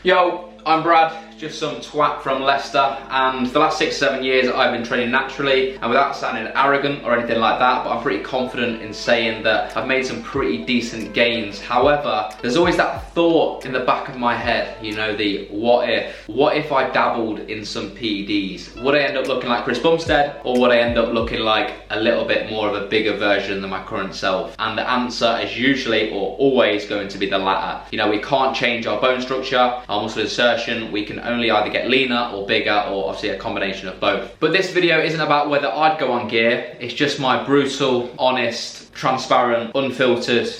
Yo, I'm Brad, just some twat from Leicester, and for the last 6-7 years I've been training naturally and without sounding arrogant or anything like that, but I'm pretty confident in saying that I've made some pretty decent gains. However, there's always that thought in the back of my head, you know, the what if I dabbled in some PEDs? Would I end up looking like Chris Bumstead, or would I end up looking like a little bit more of a bigger version than my current self? And the answer is usually or always going to be the latter. You know, we can't change our bone structure, our muscle insertion, we can only either get leaner or bigger, or obviously a combination of both. But this video isn't about whether I'd go on gear, it's just my brutal, honest, transparent, unfiltered,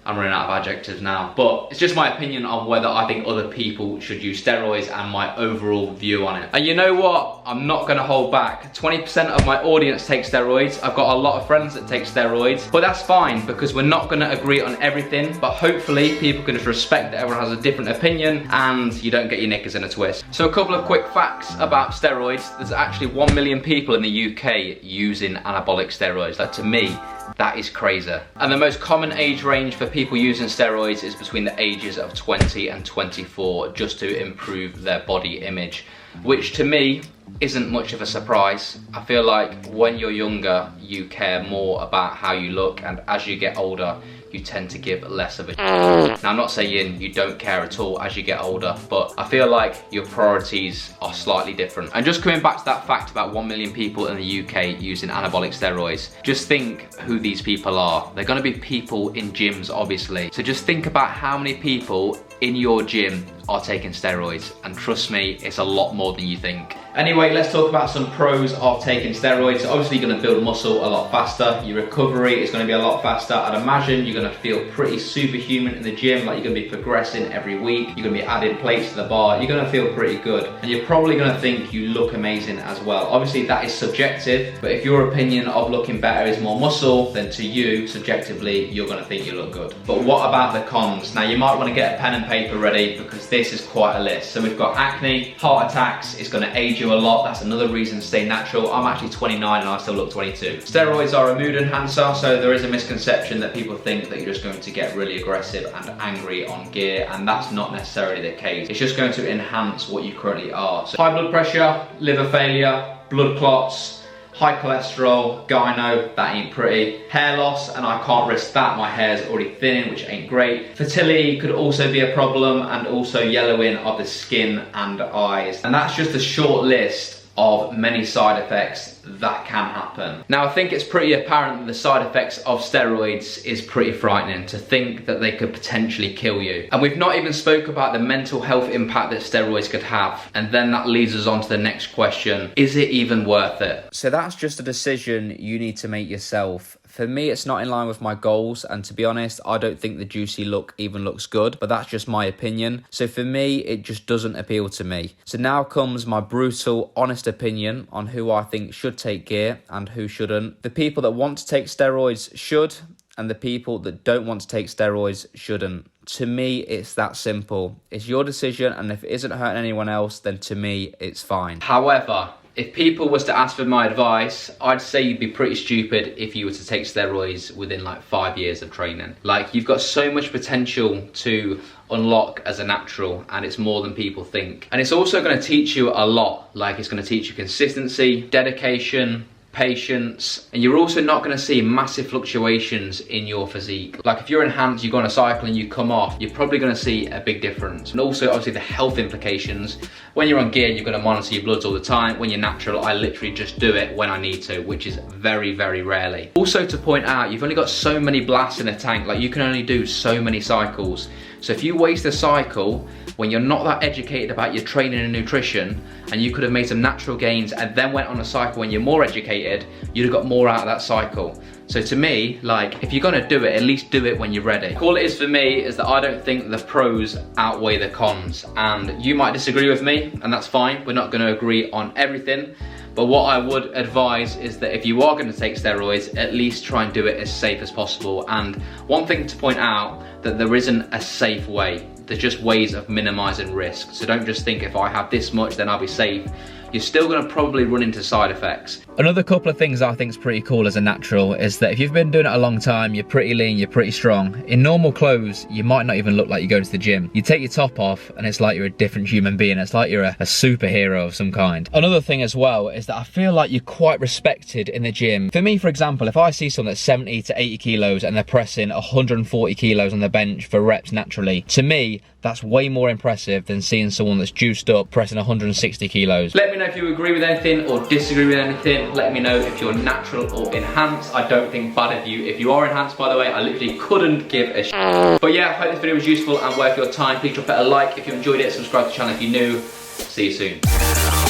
I'm running out of adjectives now, but it's just my opinion on whether I think other people should use steroids and my overall view on it. And you know what? I'm not gonna hold back. 20% of my audience take steroids. I've got a lot of friends that take steroids, but that's fine because we're not gonna agree on everything, but hopefully people can just respect that everyone has a different opinion and you don't get your knickers in a twist. So a couple of quick facts about steroids. There's actually 1 million people in the UK using anabolic steroids. Like, to me, that is crazy. And the most common age range for people using steroids is between the ages of 20 and 24, just to improve their body image, which to me isn't much of a surprise. I feel like when you're younger, you care more about how you look, and as you get older, you tend to give less of a Now, I'm not saying you don't care at all as you get older, but I feel like your priorities are slightly different. And just coming back to that fact about 1 million people in the UK using anabolic steroids, just think who these people are. They're gonna be people in gyms, obviously. So just think about how many people in your gym are taking steroids, and trust me, it's a lot more than you think. Anyway, let's talk about some pros of taking steroids. Obviously, you're gonna build muscle a lot faster. Your recovery is gonna be a lot faster. I'd imagine you're gonna feel pretty superhuman in the gym, like you're gonna be progressing every week. You're gonna be adding plates to the bar. You're gonna feel pretty good. And you're probably gonna think you look amazing as well. Obviously, that is subjective, but if your opinion of looking better is more muscle, then to you, subjectively, you're gonna think you look good. But what about the cons? Now, you might wanna get a pen and paper ready because this is quite a list. So we've got acne, heart attacks, it's gonna age you a lot. That's another reason to stay natural. I'm actually 29 and I still look 22. Steroids are a mood enhancer, so there is a misconception that people think that you're just going to get really aggressive and angry on gear, and that's not necessarily the case. It's just going to enhance what you currently are. So high blood pressure, liver failure, blood clots, high cholesterol, gyno, that ain't pretty. Hair loss, and I can't risk that, my hair's already thinning, which ain't great. Fertility could also be a problem, and also yellowing of the skin and eyes. And that's just a short list of many side effects that can happen. Now, I think it's pretty apparent that the side effects of steroids is pretty frightening, to think that they could potentially kill you. And we've not even spoke about the mental health impact that steroids could have. And then that leads us on to the next question. Is it even worth it? So that's just a decision you need to make yourself. For me, it's not in line with my goals, and to be honest, I don't think the juicy look even looks good, but that's just my opinion. So for me, it just doesn't appeal to me. So now comes my brutal, honest opinion on who I think should take gear and who shouldn't. The people that want to take steroids should, and the people that don't want to take steroids shouldn't. To me, it's that simple. It's your decision, and if it isn't hurting anyone else, then to me, it's fine. However, if people was to ask for my advice, I'd say you'd be pretty stupid if you were to take steroids within like 5 years of training. Like, you've got so much potential to unlock as a natural, and it's more than people think. And it's also gonna teach you a lot. Like, it's gonna teach you consistency, dedication, patience, and you're also not going to see massive fluctuations in your physique. Like, if you're in hands, you go on a cycle and you come off, you're probably going to see a big difference. And also, obviously, the health implications. When you're on gear, you're going to monitor your bloods all the time. When you're natural, I literally just do it when I need to, which is very, very rarely. Also, to point out, you've only got so many blasts in a tank. Like, you can only do so many cycles. So if you waste a cycle when you're not that educated about your training and nutrition, and you could have made some natural gains and then went on a cycle when you're more educated, you'd have got more out of that cycle. So to me, like, if you're gonna do it, at least do it when you're ready. All it is for me is that I don't think the pros outweigh the cons, and you might disagree with me, and that's fine. We're not gonna agree on everything. But what I would advise is that if you are going to take steroids, at least try and do it as safe as possible. And one thing to point out, that there isn't a safe way. There's just ways of minimizing risk. So don't just think if I have this much, then I'll be safe. you're still going to probably run into side effects. Another couple of things I think is pretty cool as a natural is that if you've been doing it a long time, you're pretty lean, you're pretty strong. In normal clothes, you might not even look like you're going to the gym. You take your top off and it's like you're a different human being. It's like you're a superhero of some kind. Another thing as well is that I feel like you're quite respected in the gym. For me, for example, if I see someone that's 70 to 80 kilos and they're pressing 140 kilos on the bench for reps naturally, to me, that's way more impressive than seeing someone that's juiced up pressing 160 kilos. Let me know if you agree with anything or disagree with anything. Let me know if you're natural or enhanced. I don't think bad of you if you are enhanced, by the way. I literally couldn't give a shit. But yeah, I hope this video was useful and worth your time. Please drop it a like if you enjoyed it. Subscribe to the channel if you're new. See you soon.